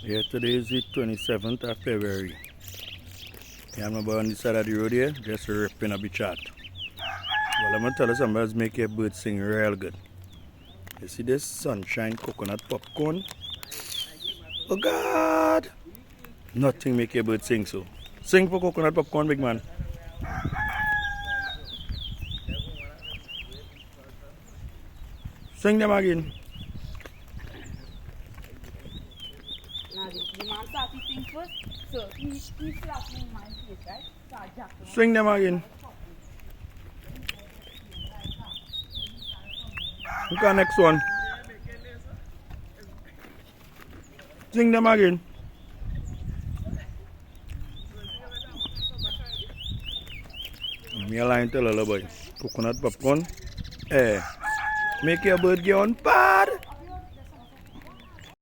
Yeah, today is the 27th of February. Yeah, I'm about on the side of the road here, just ripping a bit chat. Well, I'm gonna tell you something that's make your bird sing real good. You see this sunshine coconut popcorn? Oh God! Nothing make your bird sing so. Sing for coconut popcorn, big man. Sing them again. Now the man start eating first, so he slapped me in my face, right? So I jacked him. Sing them again. Look at next one. Sing them again. Me a line tell a boy. Coconut popcorn. Eh. Make your bird get on bad.